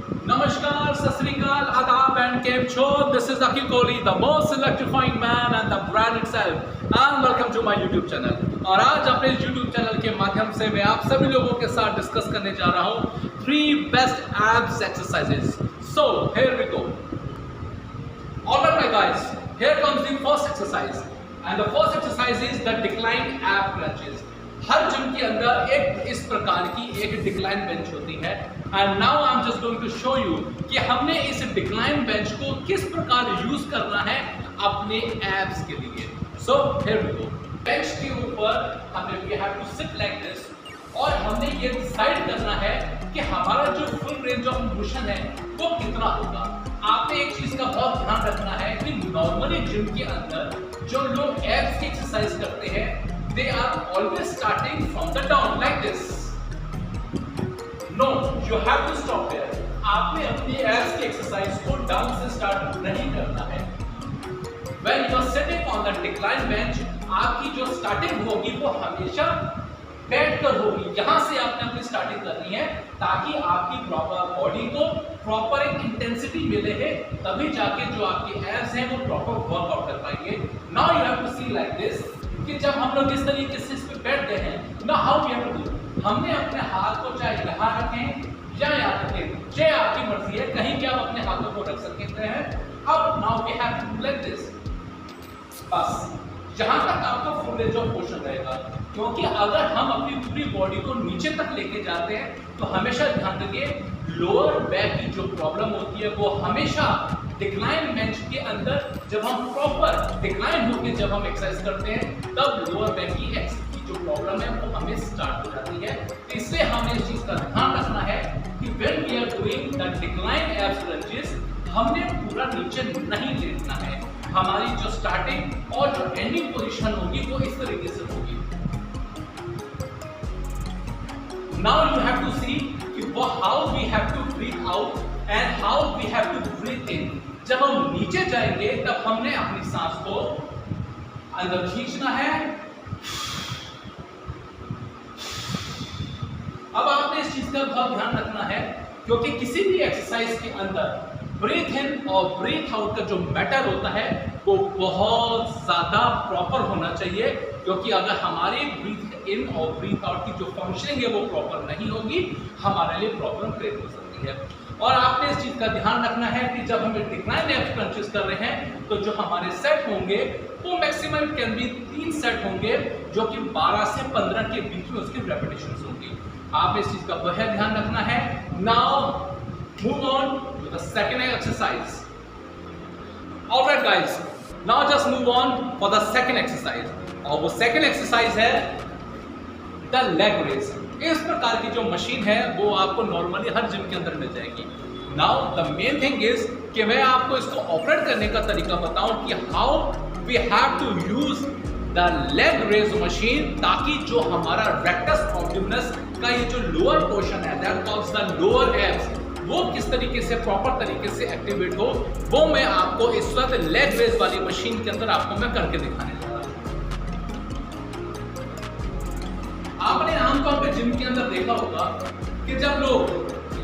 Namaskar, Sasrikal, Adab and Kem Cho. This is Akhil Kohli, the most electrifying man and the brand itself. And welcome to my YouTube channel. और आज अपने इस YouTube channel के माध्यम से मैं आप सभी लोगों के साथ डिस्कस करने जा रहा हूँ 3 best abs exercises. So here we go. Alright my guys, here comes the first exercise. And the first exercise is the decline ab crunches. Her gym के अंदर एक इस प्रकार की एक डिक्लाइन बेंच होती है and now I am just going to show you कि हमने इस डिक्लाइन बेंच को किस प्रकार यूज करना है अपने एब्स के लिए. So here we go. Bench के ऊपर हमें we have to sit like this और हमने ये डिसाइड करना है कि हमारा जो फुल रेंज ऑफ मोशन है वो कितना होगा. आपने एक चीज का बहुत ध्यान रखना है कि नॉर्मली जिम के अंदर जो लोग एब्स की एक्सरसाइज करते हैं they are always starting from the down like this. No, you have to stop here. आपने अपनी abs की exercise को down से start नहीं करना है. When you are sitting on the decline bench, आपकी जो starting होगी वो हमेशा बैठ कर होगी. यहाँ से आपने अपनी starting करनी है ताकि आपकी proper body को proper एक intensity मिले है, तभी जाके जो आपके abs हैं वो proper workout कर पाएंगे. Now you have to see like this. कि जब हम लोग इस तरीके से इस पे बैठते हैं ना, how we have to do, हमने अपने हाथ को चाहे यहाँ रखें या यहाँ रखें, चाहे आपकी मर्जी है, कहीं भी आप अपने हाथों को रख सकते हैं. अब now we have to like this. बस जहाँ तक आपका फुल रेंज ऑफ मोशन रहेगा, क्योंकि अगर हम अपनी पूरी बॉडी को नीचे तक लेके जाते हैं तो हमेशा ध्यान रखिए लोअर बैक की जो प्रॉब्लम होती है वो हमेशा डिक्लाइन बेंच के अंदर जब हम प्रॉपर डिक्लाइन होकर जब हम एक्सरसाइज करते हैं तब लोअर बैक की जो प्रॉब्लम है वो हमें स्टार्ट हो जाती है. इसलिए हमें इस चीज का ध्यान रखना है कि when we are doing the decline abs crunches हमने पूरा नीचे नहीं लेटना है. हमारी जो स्टार्टिंग और जो एंडिंग पोजीशन होगी वो इस तरीके से होगी. Now you have to see कि how we have to breathe out and how we have to breathe in. जब हम नीचे जाएंगे तब हमने अपनी सांस को अंदर खींचना है. अब आपने इस चीज का बहुत ध्यान रखना है क्योंकि किसी भी एक्सरसाइज के अंदर ब्रीथ इन और ब्रीथ आउट का जो मैटर होता है वो बहुत ज्यादा प्रॉपर होना चाहिए, क्योंकि अगर हमारी ब्रीथ इन और ब्रीथ आउट की जो फंक्शनिंग है वो प्रॉपर नहीं होगी हमारे लिए प्रॉब्लम क्रिएट हो सकती है. और आपने इस चीज का ध्यान रखना है कि जब हम डिक्लाइन एब्स क्रंचेस कर रहे हैं तो जो हमारे सेट होंगे वो मैक्सिमम कैन बी 3 सेट होंगे जो कि 12 से 15 के बीच में उसकी रेपिटेशंस होंगी. आपने इस चीज का बहुत ध्यान रखना है. Now move on to the second exercise. Alright guys, now just move on for the second exercise. और वो सेकंड एक्सरसाइज है द लेग रेज. इस प्रकार की जो मशीन है वो आपको नॉर्मली हर जिम के अंदर मिल जाएगी. Now the main thing is कि मैं आपको इसको ऑपरेट करने का तरीका बताऊं कि how we have to use the leg raise machine, ताकि जो हमारा रेक्टस ऑब्डोमिनस का ये जो लोअर पोर्शन है that calls the lower abs वो किस तरीके से प्रॉपर तरीके से एक्टिवेट हो, वो मैं आपको इस वक्त लेग रेज वाली मशीन के अंदर आपको मैं करके दिखाने जा रहा हूं. आपने आमतौर पे जिम के अंदर देखा होगा कि जब लोग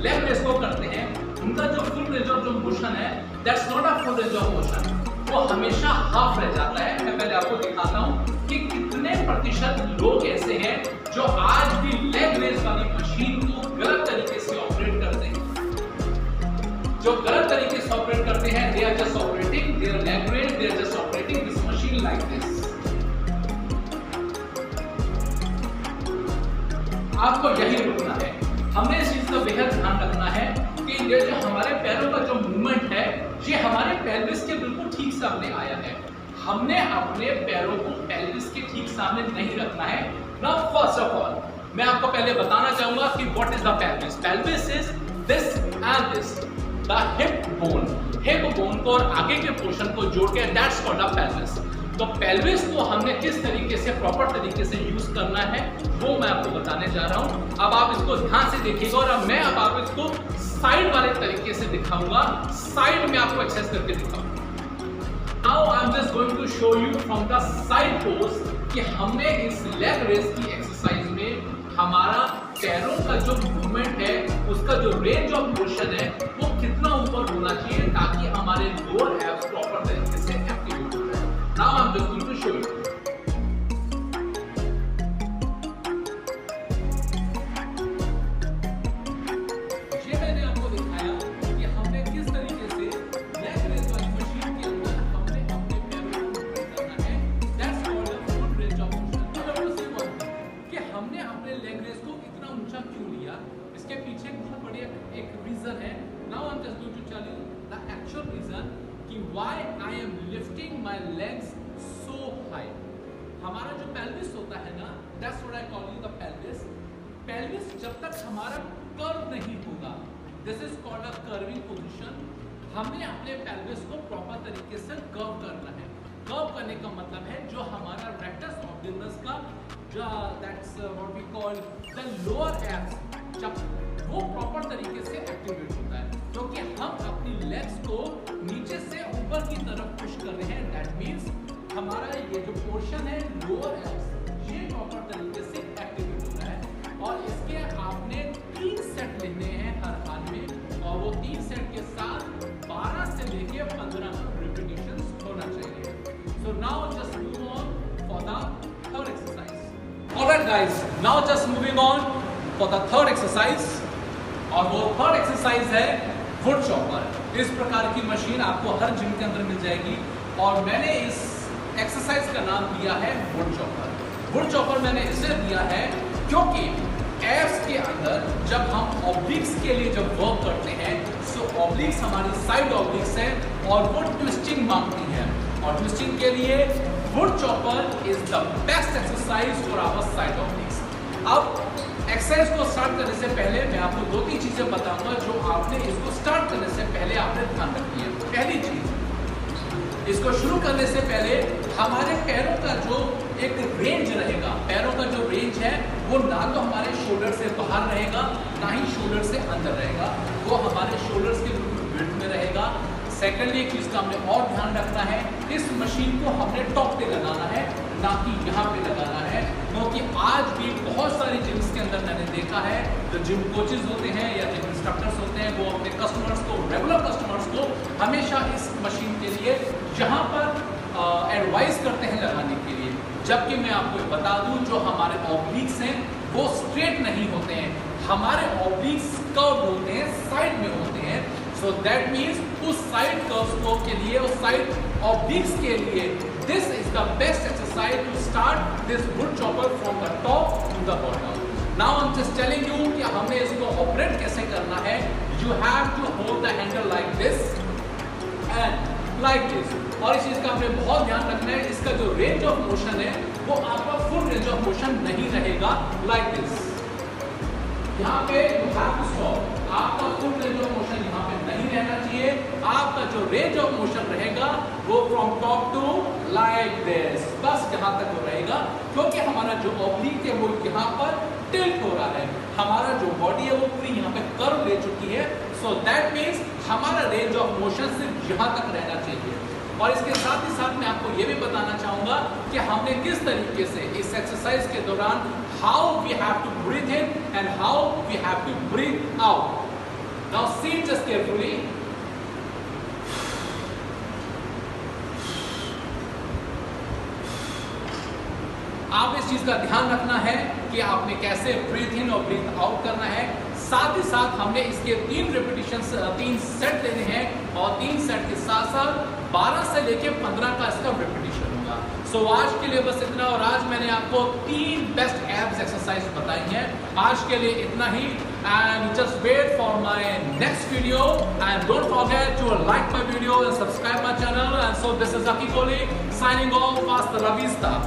लेग रेस को करते हैं उनका जो फुल रेंज ऑफ जो मोशन है that's not a full range of motion, वो हमेशा हाफ रह जाता है. मैं पहले आपको दिखाता हूं कि कितने प्रतिशत लोग ऐसे हैं जो आज भी लेग रेस वाली मशीन को गलत तरीके से ऑपरेट करते हैं. जो गलत तरीके से ऑपरेट करते हैं they are just operating their leg raise, they are just operating this machine like this. आपको यही रुकना है. हमने इस चीज का बेहद ध्यान रखना है कि ये जो हमारे पैरों का जो मूवमेंट है ये हमारे पेल्विस के बिल्कुल ठीक सामने आया है. हमने अपने पैरों को पेल्विस के ठीक सामने नहीं रखना है. नाउ फर्स्ट ऑफ ऑल मैं आपको पहले बताना चाहूंगा कि what is the pelvis. Pelvis is this and this, the hip bone. Hip bone को और आगे के पोर्शन को जोड़ के दैट्स कॉल्ड द पेल्विस. तो पेल्विस को हमने किस तरीके से प्रॉपर तरीके से यूज करना है वो मैं आपको बताने जा रहा हूं. अब आप इसको ध्यान से देखिएगा और अब मैं अब आप इसको साइड वाले तरीके से दिखाऊंगा. साइड में आपको एक्सरसाइज करके दिखाऊंगा. Now I am just going to show you from the side pose कि हमने इस लेग रेस की एक्सरसाइज में हमारा पैरों का जो मूवमेंट है, उसका जो रेंज ऑफ मोशन है वो कितना ऊपर होना चाहिए ताकि हमारे लोअर एब्स प्रॉपर तरीके से एक्टिवेट हो जाए। Now I am just going to show you. इसके पीछे बहुत बड़ी एक रीजन है। Now I am just going to tell you the actual reason कि why I am lifting my legs so high. हमारा जो पेल्विस होता है ना, that's what I call you the pelvis. Pelvis जब तक हमारा कर्व नहीं होगा, this is called a curving position. हमने अपने पेल्विस को प्रॉपर तरीके से कर्व करना है। कर्व करने का मतलब है जो हमारा रेक्टस ऑब्डोमिनस का that's what we call the lower abs, जब वो प्रॉपर तरीके से एक्टिवेट होता है, क्योंकि हम अपनी लेग्स को नीचे से ऊपर की तरफ पुश कर रहे हैं। दैट मींस हमारा ये जो पोर्शन है लोअर एब्स, ये प्रॉपर तरीके से एक्टिवेट हो रहा है। और इसके आपने 3 सेट लेने हैं हर हाल में, और वो 3 सेट के साथ 12 से लेके 15 रिपीटिशंस होना चाहिए। So now just move on for the third exercise. Alright guys, now just moving on for the third exercise, और वो थर्ड एक्सरसाइज है वुड चॉपर। इस प्रकार की मशीन आपको हर जिम के अंदर मिल जाएगी, और मैंने इस एक्सरसाइज का नाम दिया है वुड चॉपर। वुड चॉपर मैंने इसलिए दिया है क्योंकि एब्स के अंदर जब हम ऑब्लिक्स के लिए जब वर्क करते हैं, सो ऑब्लिक्स हमारी साइड ऑब्लिक्स है और वो ट्विस्टिंग मांगती है, और ट्विस्टिंग के लिए wood chopper is the best exercise for our side obliques. अब एक्सरसाइज को स्टार्ट करने से पहले मैं आपको 2-3 चीजें बताऊंगा जो आपने इसको स्टार्ट करने से पहले आपने ध्यान रखनी है। पहली चीज, इसको शुरू करने से पहले हमारे पैरों का जो एक रेंज रहेगा, पैरों का जो रेंज है वो ना तो हमारे शोल्डर से बाहर रहेगा, ना ही शोल्डर से अंदर रहेगा, वो हमारे शोल्डर्स के बिल्कुल विड्थ में रहेगा। सेकेंडली एक चीज का हमने और ध्यान रखना है, इस मशीन को हमने टॉप पे लगाना है, ना कि यहाँ पे लगाना है, क्योंकि आज भी बहुत सारी जिम्स के अंदर मैंने देखा है जो जिम कोचेज होते हैं या जिम इंस्ट्रक्टर्स होते हैं, वो अपने कस्टमर्स को, रेगुलर कस्टमर्स को हमेशा इस मशीन के लिए यहाँ पर एडवाइस करते हैं लगाने के लिए। जबकि मैं आपको बता दूं, जो हमारे ऑब्लिक्स हैं वो स्ट्रेट नहीं होते हैं, हमारे ऑब्लिक्स कर्व होते हैं, साइड में होते हैं। सो दैट मीन्स उस साइड कर्व्स को के लिए, उस साइड ऑब्लिक्स के लिए this is the best exercise to start this wood chopper from the top to the bottom. Now I am just telling you कि हमने इसको ऑपरेट कैसे करना है। You have to hold the handle like this and like this, और इस चीज का आपने बहुत ध्यान रखना है, इसका जो रेंज ऑफ मोशन है वो आपका फुल रेंज ऑफ मोशन नहीं रहेगा लाइक दिस। यहाँ पे यू हैव टू स्टॉप, आपका फुल रेंज ऑफ मोशन यहाँ पे नहीं रहना चाहिए। आपका जो रेंज ऑफ मोशन रहेगा वो from top to like this, बस यहाँ तक वो रहेगा, क्योंकि हमारा जो ऑब्लिक है वो यहाँ पर टिल्ट हो रहा है, हमारा जो बॉडी है वो पूरी यहाँ पे कर्व ले चुकी है। सो दैट मीन्स हमारा रेंज ऑफ मोशन सिर्फ यहाँ तक रहना चाहिए। और इसके साथ ही साथ मैं आपको ये भी बताना चाहूंगा कि हमने किस तरीके से इस एक्सरसाइज के दौरान how we have to breathe in and how we have to breathe out. Now see just carefully, आप इस चीज का ध्यान रखना है कि आपने कैसे ब्रीथ इन और ब्रीथ आउट करना है। साथ ही साथ हमने इसके 3 रिपीटिशंस, 3 सेट लेने हैं, और 3 सेट के साथ साथ 12 से लेके 15 का इसका रिपीटिशन होगा। सो आज के लिए बस इतना, और आज मैंने आपको 3 बेस्ट एब्स एक्सरसाइज बताई हैं। आज के लिए इतना ही, and just wait for my next video, and don't forget to like my video and subscribe my channel. And so this is Aki Kohli signing off, फास्ट द रवीस्ता।